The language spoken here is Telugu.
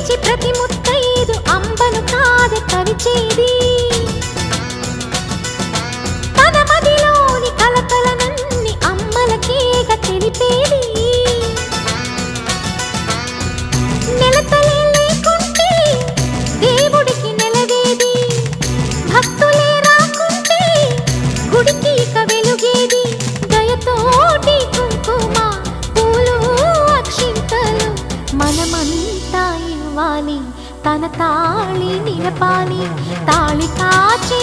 పిలిచి ప్రతి ముత్తైదు అంబను కాద కవిచేది తన మదిలోని కలకలనన్ని అమ్మలకేగ తెలిపేది నెలతలే లేకుంటే దేవుడికి నెలవేది భక్తులే రాకుంటే గుడికి ఇక వెలుగేది దయతోటి కుంకుమ పూలు అక్షింతలు మనమంతా ఇవ్వాలి తన తాళి నిలపాలి తాళి కాచి